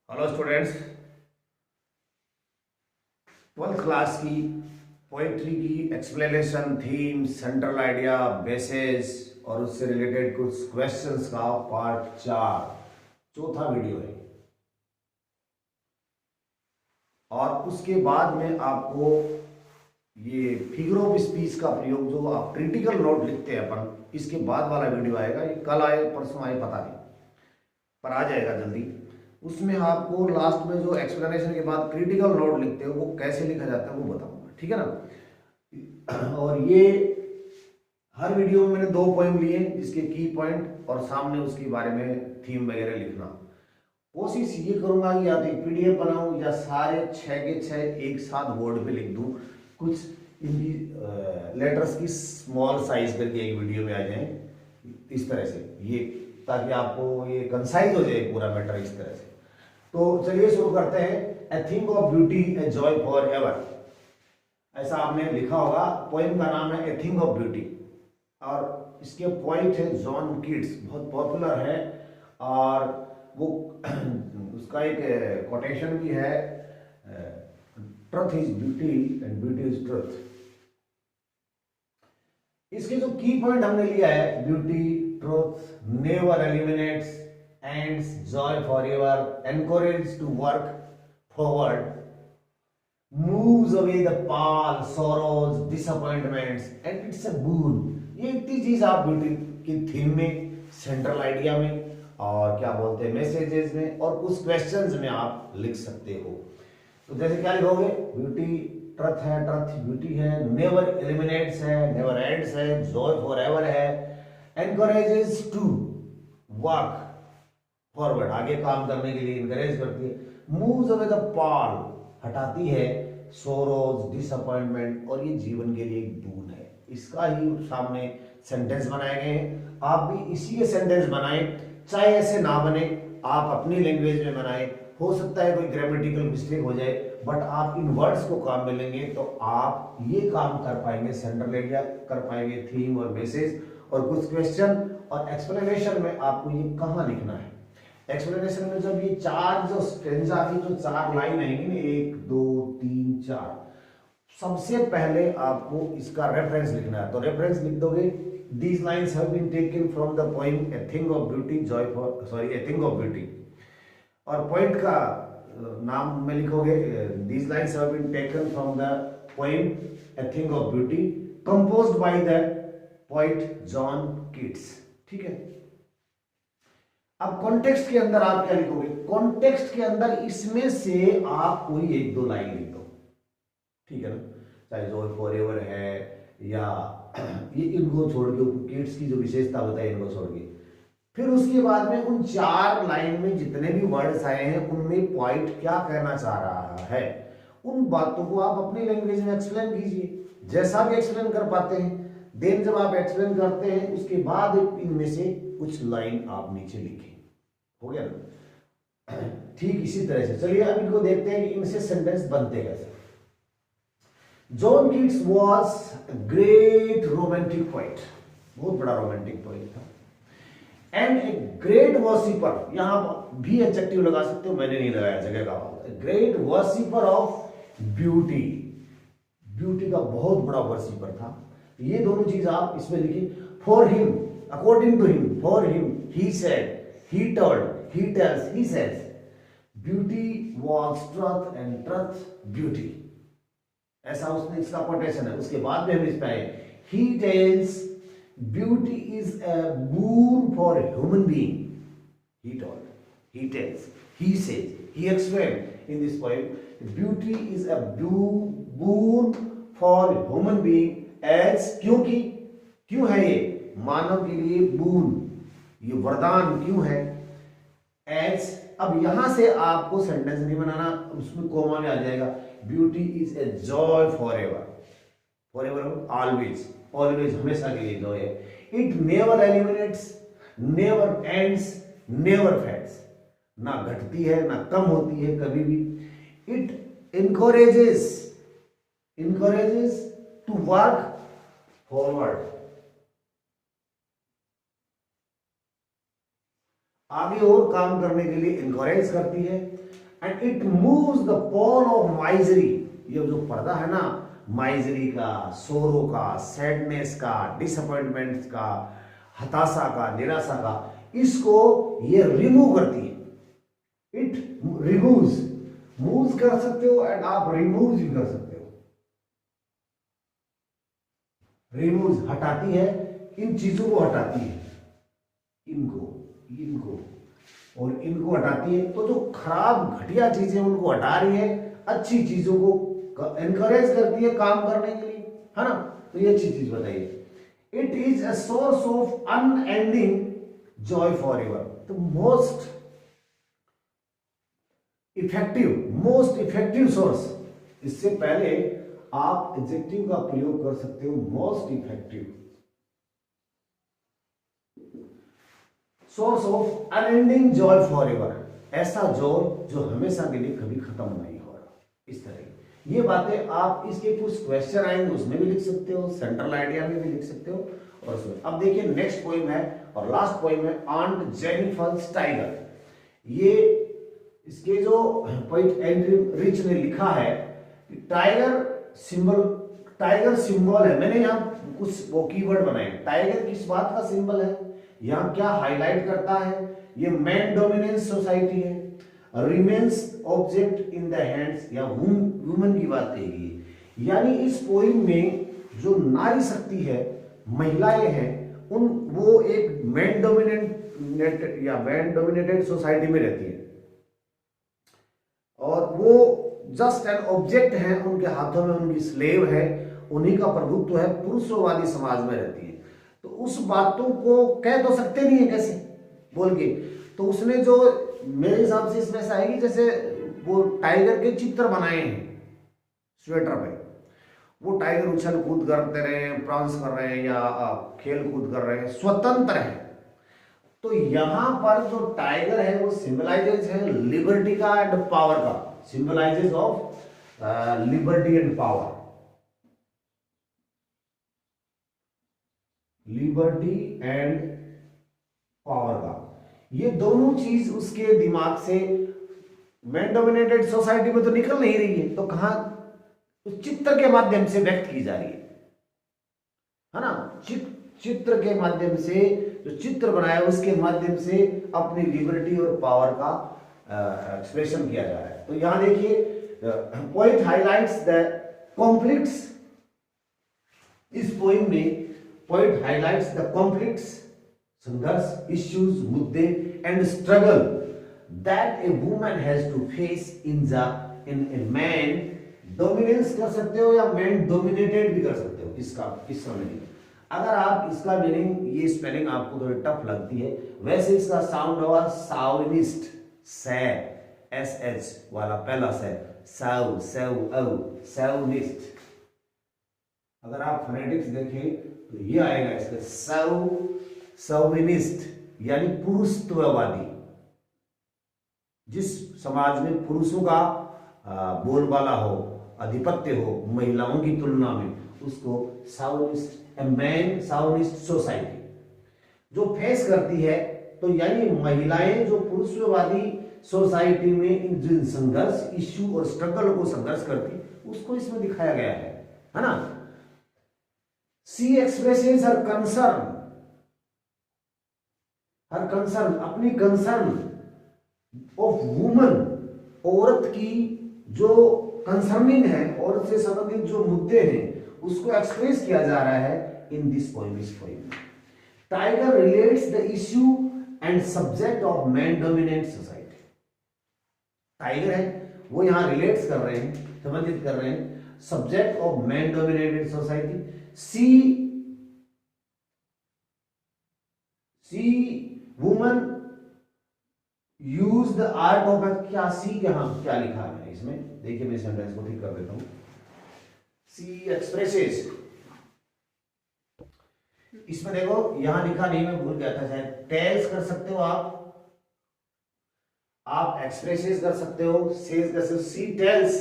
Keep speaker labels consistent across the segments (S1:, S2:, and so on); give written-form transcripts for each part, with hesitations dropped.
S1: Hello students, twelfth class की poetry की explanation, theme, central idea, basis और उससे रिलेटेड कुछ क्वेश्चंस का पार्ट 4 चौथा वीडियो है। और उसके बाद में आपको ये फिगर ऑफ स्पीच का प्रयोग जो आप क्रिटिकल नोट लिखते हैं अपन, इसके बाद वाला वीडियो आएगा। ये कल आए परसों आए पता नहीं, पर आ जाएगा जल्दी। उसमें आपको लास्ट में जो एक्सप्लेनेशन के बाद क्रिटिकल नोट लिखते हो वो कैसे लिखा जाता है वो बताऊंगा, ठीक है ना। और ये हर वीडियो में मैंने 2 पॉइंट लिए जिसके की पॉइंट और सामने उसके बारे में थीम वगैरह लिखना। कोशिश ये करूंगा कि या तो पीडीएफ बनाऊं या सारे 6 के 6 एक साथ बोर्ड पे लिख दूं। कुछ इनकी लेटर्स की स्मॉल साइज करके एक वीडियो में आ जाए इस तरह से, ये ताकि आपको ये कंसाइज हो जाए पूरा मैटर इस तरह से। तो चलिए शुरू करते हैं। ए thing of beauty, A joy for ever, ऐसा आपने लिखा होगा। पोएम का नाम है ए थिंग ऑफ ब्यूटी और इसके पोइट है जॉन कीट्स, बहुत पॉपुलर है। और वो उसका एक कोटेशन भी है, truth is beauty and beauty is truth. इसके जो की पॉइंट हमने लिया है, beauty, truth, never eliminates, ends, joy for ever, encourage to work forward, moves away the pall, sorrows, disappointments, and it's a boon। ये इतनी चीज आप beauty की थीम में, सेंट्रल आइडिया में और क्या बोलते हैं मैसेजेस में और कुछ क्वेश्चंस में आप लिख सकते हो। तो जैसे क्या लिखोगे, ब्यूटी ट्रुथ है, ट्रुथ ब्यूटी है, नेवर एलिमिनेट्स है, नेवर एंड्स है, जॉय फॉर एवर है, एनकरेजेस टू वर्क फॉरवर्ड, आगे काम करने के लिए इनकरेज करती है, मूव्स अवे द पॉल, हटाती है सोरोज, डिसअपॉइंटमेंट, और ये जीवन के लिए एक बून है। इसका ही सामने सेंटेंस बनाए गए हैं। आप भी इसी के सेंटेंस बनाएं, चाहे ऐसे ना बने, आप अपनी लैंग्वेज में बनाएं। हो सकता है कोई ग्रामेटिकल मिस्टेक हो जाए, बट आप इन वर्ड्स को काम में लेंगे तो आप ये काम कर पाएंगे, सेंट्रल आइडिया कर पाएंगे, थीम और मैसेज और कुछ क्वेश्चन और एक्सप्लेनेशन में आपको ये कहाँ लिखना है। एक्सप्लेनेशन में जब ये चार जो स्टेंजा की जो 4 लाइन आएंगी ना, 1 2 3 4, सबसे पहले आपको इसका रेफरेंस लिखना है। तो रेफरेंस लिख दोगे, these lines have been taken from the poem a thing of beauty, joy for sorry a thing of beauty, और पॉइंट का नाम में लिखोगे, these lines have been taken from the poem a thing of beauty, composed by the poet John Keats. ठीक है। अब context के अंदर आप क्या लिखोगे, कॉन्टेक्स्ट के अंदर इसमें से आप कोई 1-2 लाइन लिख दो, ठीक है ना। चाहे जॉय फॉर एवर है या ये, इनको छोड़ के किड्स की जो विशेषता बताई इनको छोड़ के, फिर उसके बाद में उन 4 लाइन में जितने भी वर्ड्स आए हैं उनमें पॉइंट क्या कहना चाह रहा है, उन बातों को आप अपनी लैंग्वेज में एक्सप्लेन कीजिए, जैसा भी एक्सप्लेन कर पाते हैं। देन जब आप एक्सप्लेन करते हैं उसके बाद इनमें से कुछ लाइन आप नीचे लिखें। हो गया ना। ठीक इसी तरह से चलिए अब इनको देखते हैं कि इनसे सेंटेंस बनते कैसे। John Keats was great romantic poet, बहुत बड़ा रोमांटिक पोएट था, एंड ए ग्रेट वर्शिपर, यहां भी एडजेक्टिव लगा सकते हो, मैंने नहीं लगाया जगह का बात, great worshipper of beauty, beauty का बहुत बड़ा वर्शिपर था। ये दोनों चीज आप इसमें लिखिए। For him, according to him, for him, he said, he told, he tells, he says, beauty was truth and truth beauty, ऐसा उसने इसका कोटेशन है। उसके बाद में हम इस पे आए, he tells beauty is a boon for a human being, he told, he tells, he says, he explained in this poem, beauty is a boon for a human being as, क्योंकि क्यों है ये मानव के लिए boon, ये वरदान क्यों है, एज। अब यहां से आपको सेंटेंस नहीं बनाना, उसमें कोमा में आ जाएगा, beauty is a joy for ever, for ever always, always हमेशा के लिए जॉय है। It never eliminates, never ends, never fades, ना घटती है ना कम होती है कभी भी। It encourages, encourages to work forward, आगे और काम करने के लिए इंकरेज करती है। And it moves the pall of misery. ये जो पर्दा है ना, माइजरी का, सोरो का, सैडनेस का, डिसअपॉइंटमेंट का, हताशा का, निराशा का, इसको ये रिमूव करती है। इट रिमूव्स, मूव कर सकते हो एंड आप रिमूव भी कर सकते हो। रिमूव हटाती है, इन चीजों को हटाती है, इनको इनको और इनको हटाती है। तो जो खराब घटिया चीजें उनको हटा रही है, अच्छी चीजों को एनकरेज करती है काम करने के लिए, है ना। तो ये अच्छी चीज बताइए। It is a source of unending Joy for ever. तो मोस्ट इफेक्टिव सोर्स। इससे पहले आप एडजेक्टिव का प्रयोग कर सकते हो, most effective source of unending Joy for ever. ऐसा जॉय जो हमेशा के लिए कभी खत्म नहीं हो रहा। इस तरह ये बातें आप, इसके कुछ क्वेश्चन आएंगे उसमें भी लिख सकते हो, सेंट्रल आइडिया में भी लिख सकते हो। और उसमें अब देखिए नेक्स्ट पोइम है और लास्ट पोइम है आंट जेनिफर टाइगर। ये इसके जो पोइट एंड्रयू रिच ने लिखा है कि टाइगर सिंबल है। मैंने यहाँ कुछ वो कीवर्ड बनाए। टाइगर किस बात का सिंबल है, यहाँ क्या हाईलाइट करता है, ये मैन डोमिनेंस सोसाइटी है, remains object in the hands या वुमन की बात कही। यानी इस पोइम में जो नारी शक्ति है, महिलाएं हैं, वो एक मैन डोमिनेटेड सोसाइटी में रहती है और वो जस्ट एन ऑब्जेक्ट है, उनके हाथों में उनकी स्लेव है, उन्हीं का प्रभुत्व है, पुरुषवादी समाज में रहती है। तो उस बातों को कह तो सकते नहीं है कैसे बोल के। तो उसने जो मेरे हिसाब से इसमें ऐसा है कि जैसे वो टाइगर के चित्र बनाए हैं स्वेटर पे, वो टाइगर उछल कूद करते रहे, प्रांस कर रहे हैं या खेल कूद कर रहे हैं, स्वतंत्र है। तो यहां पर जो टाइगर है वो सिंबलाइजेज है लिबर्टी का एंड पावर का, symbolises of liberty and power, liberty and power का। ये दोनों चीज उसके दिमाग से मैन डोमिनेटेड सोसाइटी में तो निकल नहीं रही है, तो कहां उस चित्र के माध्यम से व्यक्त की जा रही है ना। चित्र के माध्यम से, जो चित्र बनाया उसके माध्यम से अपनी लिबर्टी और पावर का एक्सप्रेशन किया जा रहा है। तो यहां देखिए पोएट हाइलाइट्स द कॉन्फ्लिक्ट्स। इस पोइम में पोएट हाइलाइट्स द कॉन्फ्लिक्ट्स, संघर्ष, इश्यूज, मुद्दे and struggle that a woman has to face in a man dominance कर सकते हो या मैन डोमिनेटेड भी कर सकते हो। इसका मीनिंग, अगर आप इसका मीनिंग, ये स्पेलिंग आपको थोड़ी टफ लगती है, वैसे इसका साउंड होगा साउनिस्ट, एस एच वाला पहला साउनिस्ट। अगर आप फोनेटिक्स देखें तो ये आएगा इसका साउनिस्ट, यानी पुरुषत्ववादी। जिस समाज में पुरुषों का बोलबाला हो, आधिपत्य हो महिलाओं की तुलना में, उसको साउनिस्ट, मैन साउनिस्ट सोसाइटी जो फेस करती है। तो यानी महिलाएं जो पुरुषवादी सोसाइटी में इन जिन संघर्ष, इश्यू और स्ट्रगल को संघर्ष करती, उसको इसमें दिखाया गया है ना। सी एक्सप्रेसेस हर कंसर्न, अपनी कंसर्न ऑफ वुमन, औरत की जो कंसर्निंग है, औरत से संबंधित जो मुद्दे हैं उसको एक्सप्रेस किया जा रहा है इन दिस पोएम। इस पोएम में tiger relates the issue and subject of man dominant society. Tiger है वो यहां रिलेट्स कर रहे हैं, संबंधित कर रहे हैं subject of man dominated society. She woman use the art of, क्या सी के, हाँ क्या लिखा है इसमें, देखिए मैं सेंटेंस को ठीक कर देता हूं। सी एक्सप्रेसेस, इसमें देखो यहां लिखा नहीं, मैं भूल गया था शायद, टेल्स कर सकते हो आप एक्सप्रेसेस कर सकते हो, सेज कर सकते हो। सी टेल्स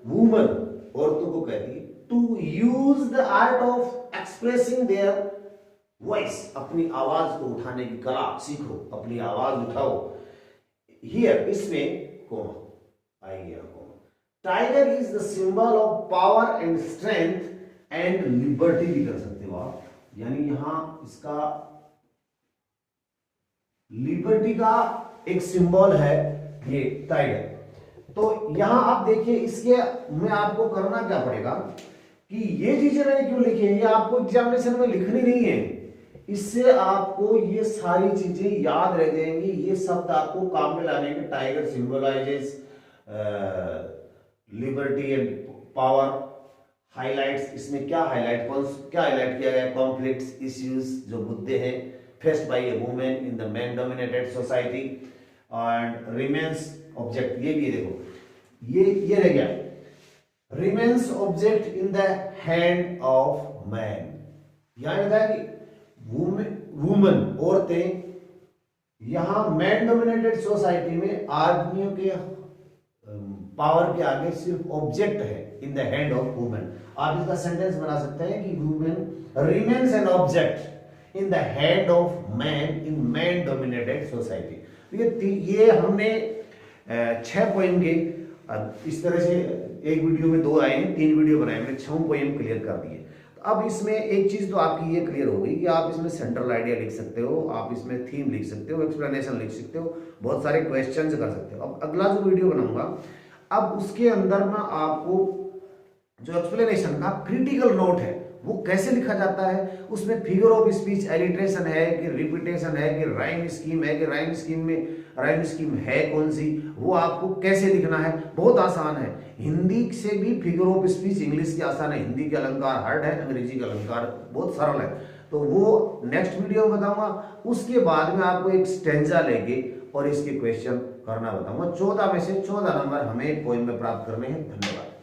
S1: वुमन, औरतों को कहती है, to use the art of expressing their voice, अपनी आवाज को उठाने की कला सीखो, अपनी आवाज उठाओ। हियर, इसमें आइए आपको, tiger is the symbol of power and strength and liberty भी कर सकते हो आप, यानी यहां इसका लिबर्टी का एक सिंबल है ये टाइगर। तो यहां आप देखिए, इसके में आपको करना क्या पड़ेगा कि ये चीजें मैंने क्यों लिखी है, ये आपको एग्जामिनेशन में लिखनी नहीं है, इससे आपको ये सारी चीजें याद रह जाएंगी। ये शब्द आपको काम में लाने के, tiger symbolizes liberty and power, highlights, इसमें क्या हाईलाइट, क्या हाईलाइट किया गया, कॉन्फ्लिक्ट्स, इश्यूज जो मुद्दे हैं faced by A women in the man dominated society, and remains object, ये भी देखो, ये रह गया, remains object in the hand of man. यहां रहता है कि वुमन, औरतें यहां मैन डोमिनेटेड सोसाइटी में आदमियों के पावर के आगे सिर्फ ऑब्जेक्ट है in the hand of women. आप इसका सेंटेंस बना सकते हैं कि women remains an object in the hand of man in man dominated society. ये हमने 6 पोएम के इस तरह से, एक वीडियो में 2 आए हैं, 3 वीडियो बनाए, मैंने 6 पोएम क्लियर कर दिए। अब इसमें एक चीज तो आपकी ये क्लियर हो गई कि आप इसमें सेंट्रल आइडिया लिख सकते हो, आप इसमें थीम लिख सकते हो, एक्सप्लेनेशन लिख सकते हो, बहुत सारे क्वेश्चन कर सकते हो। अब अगला जो वीडियो बनाऊंगा, अब उसके अंदर मैं आपको जो एक्सप्लेनेशन का क्रिटिकल नोट है वो कैसे लिखा जाता है, उसमें फिगर ऑफ स्पीच, एलिट्रेशन है कि रिपीटेशन है कि राइम स्कीम है कि राइम स्कीम है कौन सी, वो आपको कैसे लिखना है, बहुत आसान है। हिंदी से भी फिगर ऑफ स्पीच इंग्लिश की आसान है, हिंदी के अलंकार हार्ड है, अंग्रेजी का अलंकार बहुत सरल है। तो वो नेक्स्ट वीडियो में बताऊंगा। उसके बाद में आपको एक स्टेंजा लेके और इसके क्वेश्चन करना बताऊंगा। 14 में से 14 नंबर हमें पोएम में प्राप्त करने हैं। धन्यवाद।